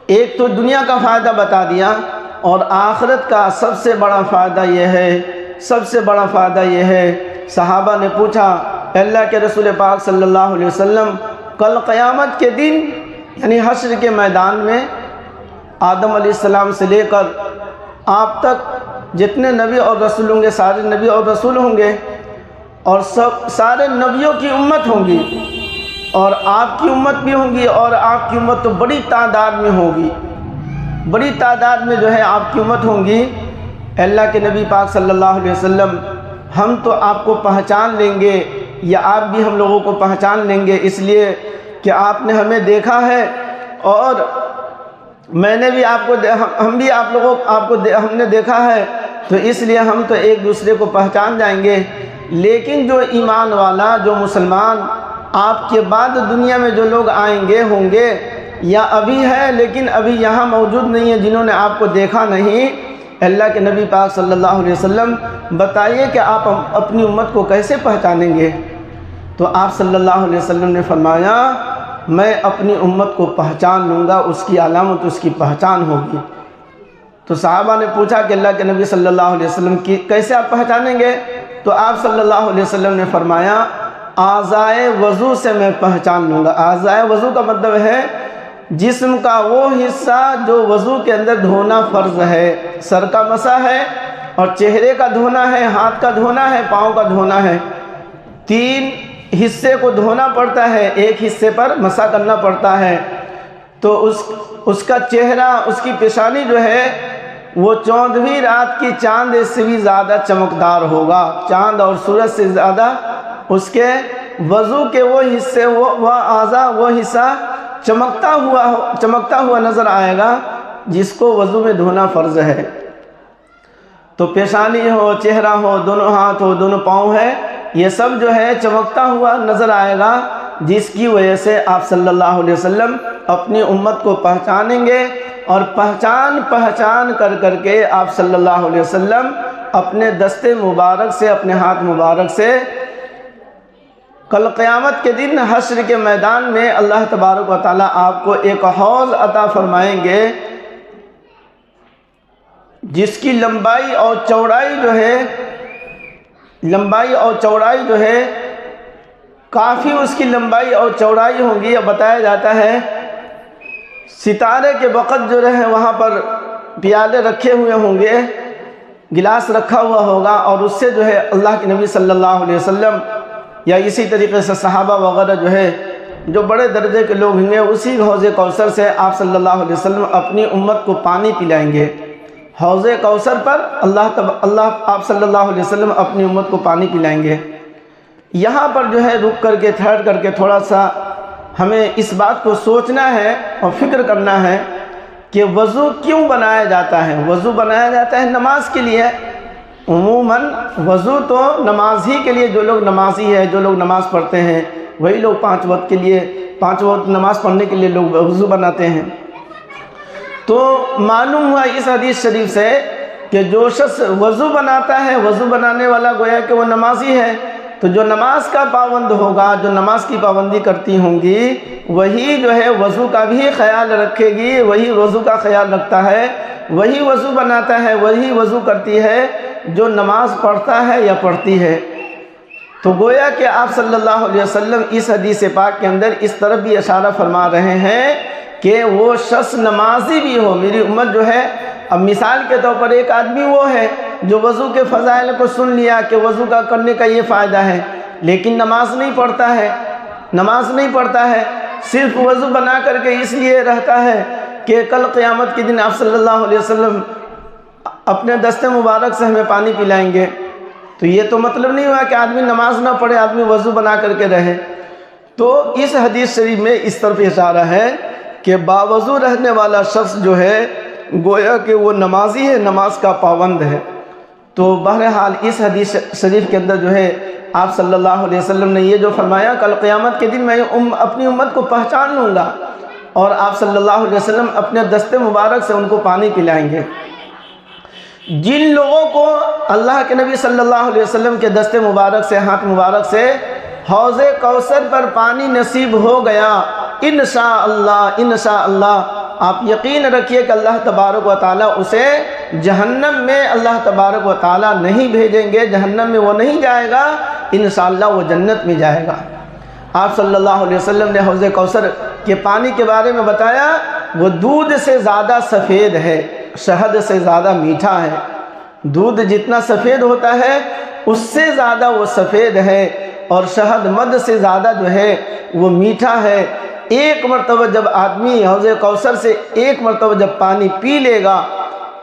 ایک تو دنیا کا فائدہ بتا دیا، اور آخرت کا سب سے بڑا فائدہ یہ ہے، سب سے بڑا فائدہ یہ ہے۔ صحابہ نے پوچھا اللہ کے رسول پاک صلی اللہ علیہ وسلم، کل قیامت کے دن یعنی حشر کے میدان میں آدم علیہ السلام سے لے کر آپ تک جتنے نبی اور رسول ہوں گے، سارے نبی اور رسول ہوں گے، اور سارے نبیوں کی امت ہوں گی، اور آپ کی امت بھی ہوں گی، اور آپ کی امت تو بڑی تعداد میں ہوگی، بڑی تعداد میں جو ہے آپ کی امت ہوں گی۔ اللہ کے نبی پاک صلی اللہ علیہ وسلم، ہم تو آپ کو پہچان لیں گے، یا آپ بھی ہم لوگوں کو پہچان لیں گے، اس لیے کہ آپ نے ہمیں دیکھا ہے، اور میں نے بھی آپ کو ہم بھی آپ لوگوں ہم نے دیکھا ہے، تو اس لیے ہم تو ایک دوسرے کو پہچان جائیں گے۔ لیکن جو ایمان والا، جو مسلمان آپ کے بعد دنیا میں جو لوگ آئیں گے ہوں گے، یا ابھی ہے لیکن ابھی یہاں موجود نہیں ہے، جنہوں نے آپ کو دیکھا نہیں، اللہ کے نبی پاک صلی اللہ علیہ وسلم بتائیے کہ آپ اپنی امت کو کیسے پہچانیں گے؟ تو آپ صلی اللہ علیہ وسلم نے فرمایا میں اپنی امت کو پہچان لوں گا، اس کی علامت اس کی پہچان ہوگی۔ تو صحابہ نے پوچھا کہ اللہ کے نبی صلی اللہ علیہ وسلم کی کیسے آپ پہچانیں گے؟ تو آپ صلی اللہ علیہ وسلم نے فرمایا اعضائے وضو سے میں پہچان لوں گا۔ اعضائے وضو کا مطلب ہے جسم کا وہ حصہ جو وضو کے اندر دھونا فرض ہے، سر کا مسح ہے، اور چہرے کا دھونا ہے، ہاتھ کا دھونا ہے، پاؤں کا دھونا ہے، 3 حصے کو دھونا پڑتا ہے، ایک حصے پر مسح کرنا پڑتا ہے۔ تو اس کا چہرہ، اس کی پیشانی جو ہے وہ 14ویں رات کی چاند سے بھی زیادہ چمکدار ہوگا، چاند اور سورج سے زیادہ اس کے وضو کے وہ حصے، وہ اعضاء، وہ حصہ چمکتا ہوا نظر آئے گا جس کو وضو میں دھونا فرض ہے۔ تو پیشانی ہو، چہرہ ہو، دونوں ہاتھ ہو، دونوں پاؤں ہے، یہ سب جو ہے چمکتا ہوا نظر آئے گا، جس کی وجہ سے آپ صلی اللہ علیہ وسلم اپنی امت کو پہچانیں گے، اور پہچان کر کے آپ صلی اللہ علیہ وسلم اپنے دست مبارک سے، اپنے ہاتھ مبارک سے کل قیامت کے دن حشر کے میدان میں اللہ تبارک و تعالیٰ آپ کو ایک حوض عطا فرمائیں گے، جس کی لمبائی اور چوڑائی جو ہے کافی اس کی لمبائی اور چوڑائی ہوگی۔ اب بتایا جاتا ہے ستارے کے وقت جو رہے وہاں پر پیالے رکھے ہوئے ہوں گے، گلاس رکھا ہوا ہوگا، اور اس سے جو ہے اللہ کے نبی صلی اللہ علیہ وسلم یا اسی طریقے سے صحابہ وغیرہ جو ہے جو بڑے درجے کے لوگ ہوں گے، اسی حوض کوثر سے آپ صلی اللہ علیہ وسلم اپنی امت کو پانی پلائیں گے۔ حوض کوثر پر آپ صلی اللہ علیہ وسلم اپنی امت کو پانی پلائیں گے۔ یہاں پر جو ہے رک کر کے، ٹھہر کر کے تھوڑا سا ہمیں اس بات کو سوچنا ہے اور فکر کرنا ہے کہ وضو کیوں بنایا جاتا ہے؟ وضو بنایا جاتا ہے نماز کے لیے۔ عموماً وضو تو نماز ہی کے لیے، جو لوگ نمازی ہے، جو لوگ نماز پڑھتے ہیں، وہی لوگ 5 وقت نماز پڑھنے کے لیے لوگ وضو بناتے ہیں۔ تو معلوم ہوا اس حدیث شریف سے کہ جو شخص وضو بناتا ہے، وضو بنانے والا گویا کہ وہ نمازی ہے، تو جو نماز کا پابند ہوگا، جو نماز کی پابندی کرتی ہوں گی، وہی جو ہے وضو کا بھی خیال رکھے گی، وہی وضو کا خیال رکھتا ہے، وہی وضو بناتا ہے، وہی وضو کرتی ہے جو نماز پڑھتا ہے یا پڑھتی ہے۔ تو گویا کہ آپ صلی اللہ علیہ وسلم اس حدیث پاک کے اندر اس طرف بھی اشارہ فرما رہے ہیں کہ وہ شخص نمازی بھی ہو، میری امت جو ہے، اب مثال کے طور پر ایک آدمی وہ ہے جو وضو کے فضائل کو سن لیا کہ وضو کا کرنے کا یہ فائدہ ہے، لیکن نماز نہیں پڑھتا ہے، صرف وضو بنا کر کے اس لیے رہتا ہے کہ کل قیامت کے دن آپ صلی اللہ علیہ وسلم اپنے دست مبارک سے ہمیں پانی پلائیں گے۔ تو یہ تو مطلب نہیں ہوا کہ آدمی نماز نہ پڑھے، آدمی وضو بنا کر کے رہے۔ تو اس حدیث شریف میں اس طرف اشارہ ہے کہ باوضو رہنے والا شخص جو ہے گویا کہ وہ نمازی ہے، نماز کا پابند ہے۔ تو بہرحال اس حدیث شریف کے اندر جو ہے آپ صلی اللہ علیہ وسلم نے یہ جو فرمایا کل قیامت کے دن میں اپنی امت کو پہچان لوں گا، اور آپ صلی اللہ علیہ وسلم اپنے دست مبارک سے ان کو پانی پلائیں گے۔ جن لوگوں کو اللہ کے نبی صلی اللہ علیہ وسلم کے دست مبارک سے، ہاتھ مبارک سے حوض کوثر پر پانی نصیب ہو گیا، انشاءاللہ آپ یقین رکھیے کہ اللہ تبارک و تعالیٰ اسے جہنم میں اللہ تبارک و تعالیٰ نہیں بھیجیں گے، جہنم میں وہ نہیں جائے گا، انشاءاللہ وہ جنت میں جائے گا۔ آپ صلی اللہ علیہ وسلم نے حوض کوثر کے پانی کے بارے میں بتایا، وہ دودھ سے زیادہ سفید ہے، شہد سے زیادہ میٹھا ہے۔ دودھ جتنا سفید ہوتا ہے اس سے زیادہ وہ سفید ہے، اور شہد مد سے زیادہ جو ہے وہ میٹھا ہے۔ ایک مرتبہ جب آدمی حوض کوثر سے ایک مرتبہ جب پانی پی لے گا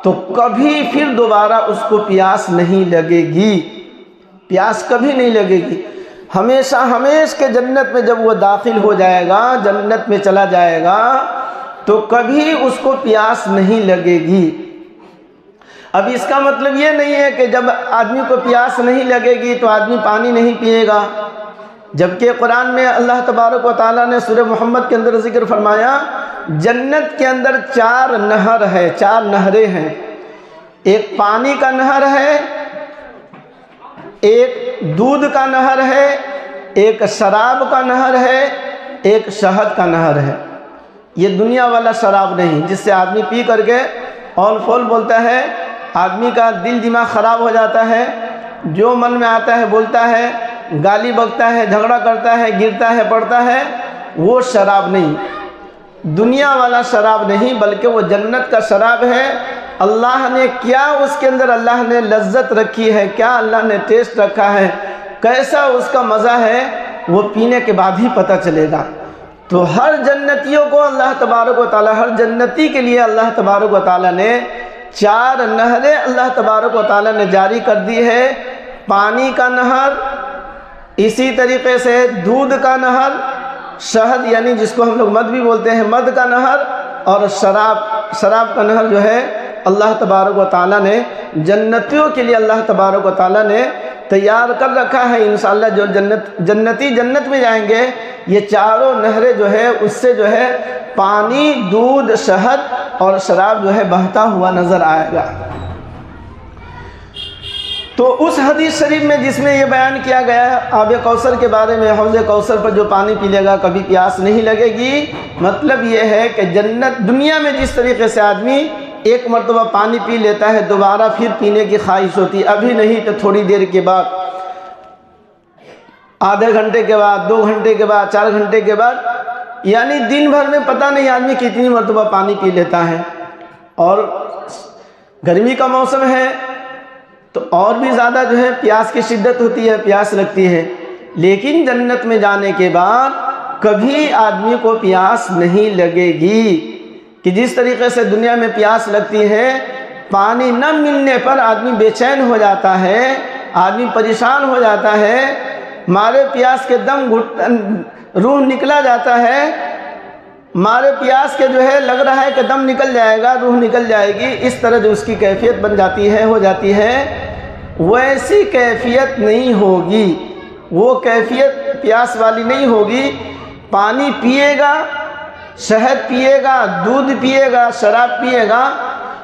تو کبھی پھر دوبارہ اس کو پیاس نہیں لگے گی، پیاس کبھی نہیں لگے گی۔ ہمیشہ ہمیشہ کے جنت میں جب وہ داخل ہو جائے گا، جنت میں چلا جائے گا، تو کبھی اس کو پیاس نہیں لگے گی۔ اب اس کا مطلب یہ نہیں ہے کہ جب آدمی کو پیاس نہیں لگے گی تو آدمی پانی نہیں پیے گا، جبکہ قرآن میں اللہ تبارک و تعالیٰ نے سورہ محمد کے اندر ذکر فرمایا، جنت کے اندر 4 نہر ہے، 4 نہریں ہیں۔ ایک پانی کا نہر ہے، ایک دودھ کا نہر ہے، ایک شراب کا نہر ہے، ایک شہد کا نہر ہے۔ یہ دنیا والا شراب نہیں جس سے آدمی پی کر کے اول فول بولتا ہے، آدمی کا دل دماغ خراب ہو جاتا ہے، جو من میں آتا ہے بولتا ہے، گالی بکتا ہے، جھگڑا کرتا ہے، گرتا ہے، پڑتا ہے، وہ شراب نہیں، دنیا والا شراب نہیں، بلکہ وہ جنت کا شراب ہے۔ اللہ نے کیا اس کے اندر اللہ نے لذت رکھی ہے، کیا اللہ نے ٹیسٹ رکھا ہے، کیسا اس کا مزہ ہے، وہ پینے کے بعد ہی پتہ چلے گا۔ تو ہر جنتیوں کو اللہ تبارک و تعالیٰ، ہر جنتی کے لیے اللہ تبارک و تعالیٰ نے 4 نہریں اللہ تبارک و تعالیٰ نے جاری کر دی ہے۔ پانی کا نہر، اسی طریقے سے دودھ کا نہر، شہد یعنی جس کو ہم لوگ مد بھی بولتے ہیں، مد کا نہر، اور شراب کا نہر جو ہے اللہ تبارک و تعالیٰ نے جنتیوں کے لیے اللہ تبارک و تعالیٰ نے تیار کر رکھا ہے۔ انشاءاللہ جو جنتی جنت میں جائیں گے، یہ 4 نہریں جو ہے اس سے جو ہے پانی، دودھ، شہد اور شراب جو ہے بہتا ہوا نظر آئے گا۔ تو اس حدیث شریف میں جس میں یہ بیان کیا گیا ہے آب کوثر کے بارے میں، حوض کوثر پر جو پانی پی لے گا کبھی پیاس نہیں لگے گی، مطلب یہ ہے کہ جنت، دنیا میں جس طریقے سے آدمی ایک مرتبہ پانی پی لیتا ہے دوبارہ پھر پینے کی خواہش ہوتی، ابھی نہیں تو تھوڑی دیر کے بعد، آدھے گھنٹے کے بعد، 2 گھنٹے کے بعد، 4 گھنٹے کے بعد، یعنی دن بھر میں پتہ نہیں آدمی کتنی مرتبہ پانی پی لیتا ہے۔ اور گرمی کا موسم ہے تو اور بھی زیادہ جو ہے پیاس کی شدت ہوتی ہے، پیاس لگتی ہے، لیکن جنت میں جانے کے بعد کبھی آدمی کو پیاس نہیں لگے گی، کہ جس طریقے سے دنیا میں پیاس لگتی ہے، پانی نہ ملنے پر آدمی بے چین ہو جاتا ہے، آدمی پریشان ہو جاتا ہے، مارے پیاس کے دم روح نکلا جاتا ہے، مارے پیاس کے جو ہے لگ رہا ہے کہ دم نکل جائے گا، روح نکل جائے گی، اس طرح جو اس کی کیفیت بن جاتی ہے، ہو جاتی ہے، ویسی کیفیت نہیں ہوگی، وہ کیفیت پیاس والی نہیں ہوگی۔ پانی پیے گا، شہد پیے گا، دودھ پیے گا، شراب پیے گا،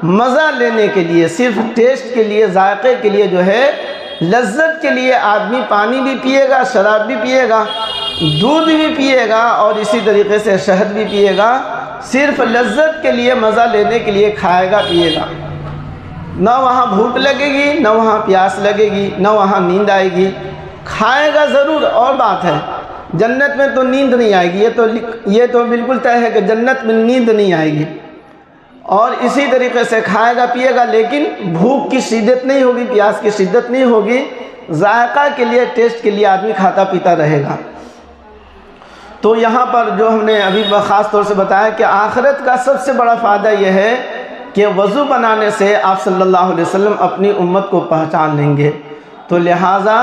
مزہ لینے کے لیے، صرف ٹیسٹ کے لیے، ذائقے کے لیے جو ہے، لذت کے لیے آدمی پانی بھی پیے گا، شراب بھی پیے گا، دودھ بھی پیے گا، اور اسی طریقے سے شہد بھی پیے گا، صرف لذت کے لیے، مزہ لینے کے لیے کھائے گا، پیے گا۔ نہ وہاں بھوک لگے گی، نہ وہاں پیاس لگے گی، نہ وہاں نیند آئے گی۔ کھائے گا ضرور، اور بات ہے، جنت میں تو نیند نہیں آئے گی، یہ تو بالکل طے ہے کہ جنت میں نیند نہیں آئے گی، اور اسی طریقے سے کھائے گا، پیے گا، لیکن بھوک کی شدت نہیں ہوگی، پیاس کی شدت نہیں ہوگی، ذائقہ کے لیے، ٹیسٹ کے لیے آدمی کھاتا پیتا رہے گا۔ تو یہاں پر جو ہم نے ابھی خاص طور سے بتایا کہ آخرت کا سب سے بڑا فائدہ یہ ہے کہ وضو بنانے سے آپ صلی اللہ علیہ وسلم اپنی امت کو پہچان لیں گے۔ تو لہٰذا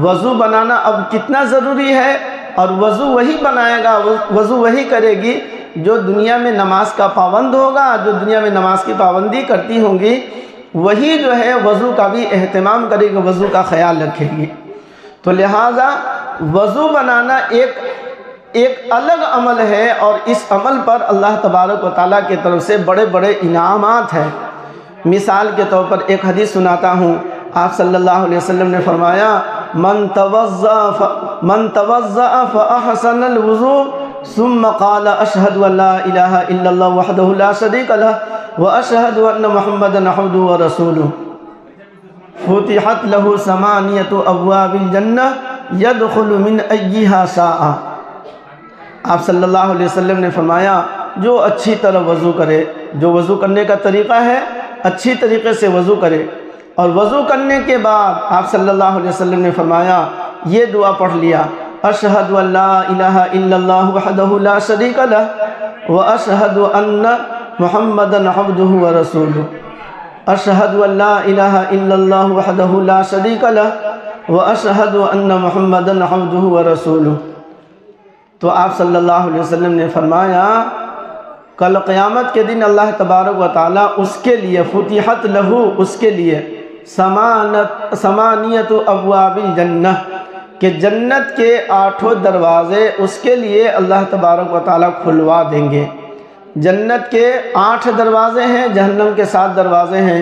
وضو بنانا اب کتنا ضروری ہے، اور وضو وہی بنائے گا، وضو وہی کرے گی جو دنیا میں نماز کا پابند ہوگا، جو دنیا میں نماز کی پابندی کرتی ہوں گی، وہی جو ہے وضو کا بھی اہتمام کرے گی، وضو کا خیال رکھے گی۔ تو لہٰذا وضو بنانا ایک الگ عمل ہے، اور اس عمل پر اللہ تبارک و تعالیٰ کی طرف سے بڑے بڑے انعامات ہیں۔ مثال کے طور پر ایک حدیث سناتا ہوں، آپ صلی اللہ علیہ وسلم نے فرمایا، من توضأ فأحسن الوضوء ثم قال اشهد ان لا اله الا الله وحده لا شريك له واشهد ان محمدا عبده ورسوله فتحت له ثمانية ابواب الجنہ يدخل من ایہا شاء۔ آپ صلی اللہ علیہ وسلم نے فرمایا جو اچھی طرح وضو کرے، جو وضو کرنے کا طریقہ ہے اچھی طریقے سے وضو کرے، اور وضو کرنے کے بعد آپ صلی اللہ علیہ وسلم نے فرمایا یہ دعا پڑھ لیا، اشہد ان لا الہ الا اللہ وحدہ لا شریک لہ واشہد ان محمدا عبدہ ورسولہ، اشہد ان لا الہ الا اللہ وحدہ لا شریک لہ واشہد ان محمدا عبدہ ورسولہ۔ تو آپ صلی اللہ علیہ وسلم نے فرمایا کل قیامت کے دن اللہ تبارک و تعالیٰ اس کے لیے فتحت لہو، اس کے لیے ثمانیۃ ابواب الجنہ، کہ جنت کے 8 دروازے اس کے لیے اللہ تبارک و تعالیٰ کھلوا دیں گے۔ جنت کے 8 دروازے ہیں، جہنم کے 7 دروازے ہیں،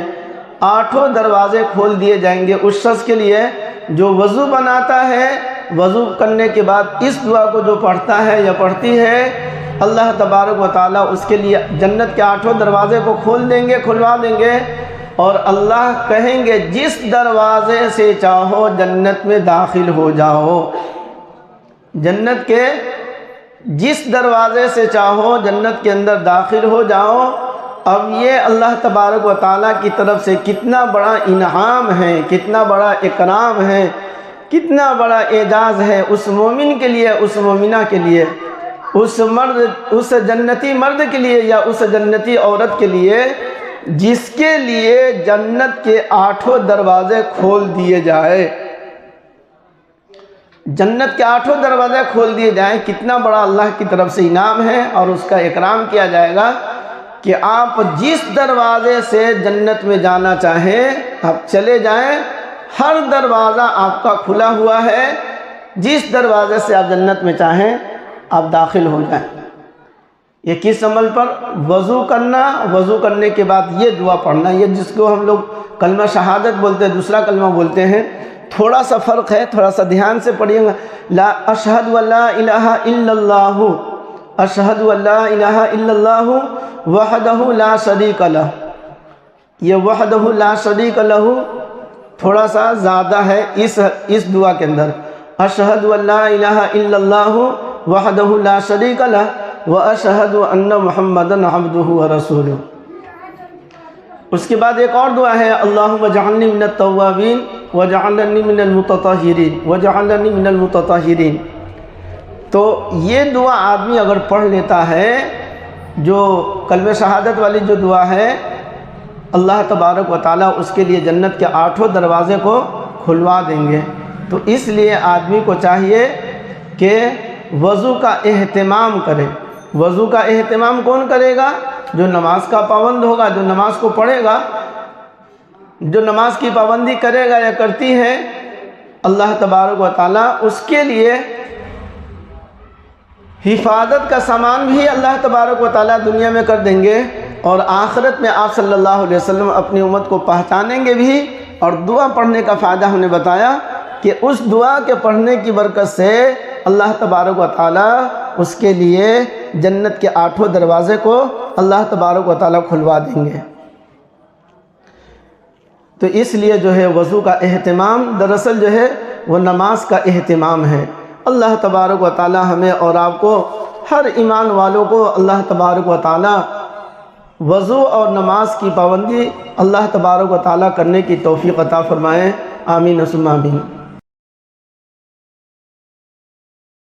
8 دروازے کھول دیے جائیں گے اس شخص کے لیے جو وضو بناتا ہے، وضو کرنے کے بعد اس دعا کو جو پڑھتا ہے یا پڑھتی ہے، اللہ تبارک و تعالیٰ اس کے لیے جنت کے 8 دروازے کو کھول دیں گے، کھلوا دیں گے، اور اللہ کہیں گے جس دروازے سے چاہو جنت میں داخل ہو جاؤ، جنت کے جس دروازے سے چاہو جنت کے اندر داخل ہو جاؤ۔ اب یہ اللہ تبارک و تعالیٰ کی طرف سے کتنا بڑا انعام ہے، کتنا بڑا اکرام ہے، کتنا بڑا اعزاز ہے اس مومن کے لیے، اس مومنہ کے لیے، اس جنتی مرد کے لیے یا اس جنتی عورت کے لیے جس کے لیے جنت کے 8 دروازے کھول دیے جائے، جنت کے 8 دروازے کھول دیے جائیں۔ کتنا بڑا اللہ کی طرف سے انعام ہے، اور اس کا اکرام کیا جائے گا کہ آپ جس دروازے سے جنت میں جانا چاہیں آپ چلے جائیں، ہر دروازہ آپ کا کھلا ہوا ہے، جس دروازے سے آپ جنت میں چاہیں آپ داخل ہو جائیں۔ یہ کس عمل پر؟ وضو کرنا، وضو کرنے کے بعد یہ دعا پڑھنا، یہ جس کو ہم لوگ کلمہ شہادت بولتے ہیں، دوسرا کلمہ بولتے ہیں، تھوڑا سا فرق ہے، تھوڑا سا دھیان سے پڑھیے گا۔ اشہد ان لا الہ الا اللہ، اشہد ان لا الہ الا اللہ وحدہ لا شریک لہ، یہ وحدہ لا شریک لہ تھوڑا سا زیادہ ہے اس دعا کے اندر۔ اشہد ان لا الہ الا اللہ وحدہ لا شریک لہ واشہد ان محمدا عبدہ ورسولہ۔ اس کے بعد ایک اور دعا ہے، اللہم اجعلنی من التوابین وجعلنی من المتطہرین وجعلنی من المتطہرین۔ تو یہ دعا آدمی اگر پڑھ لیتا ہے، جو کلمہ شہادت والی جو دعا ہے، اللہ تبارک و تعالیٰ اس کے لیے جنت کے 8 دروازے کو کھلوا دیں گے۔ تو اس لیے آدمی کو چاہیے کہ وضو کا اہتمام کرے۔ وضو کا اہتمام کون کرے گا؟ جو نماز کا پابند ہوگا، جو نماز کو پڑھے گا، جو نماز کی پابندی کرے گا یا کرتی ہے، اللہ تبارک و تعالیٰ اس کے لیے حفاظت کا سامان بھی اللہ تبارک و تعالیٰ دنیا میں کر دیں گے، اور آخرت میں آپ صلی اللہ علیہ وسلم اپنی امت کو پہچانیں گے بھی۔ اور دعا پڑھنے کا فائدہ ہم نے بتایا کہ اس دعا کے پڑھنے کی برکت سے اللہ تبارک و تعالیٰ اس کے لیے جنت کے 8 دروازے کو اللہ تبارک و تعالیٰ کھلوا دیں گے۔ تو اس لیے جو ہے وضو کا اہتمام دراصل جو ہے وہ نماز کا اہتمام ہے۔ اللہ تبارک و تعالیٰ ہمیں اور آپ کو، ہر ایمان والوں کو اللہ تبارک و تعالیٰ وضو اور نماز کی پابندی اللہ تبارک و تعالیٰ کرنے کی توفیق عطا فرمائیں۔ آمین ثم آمین۔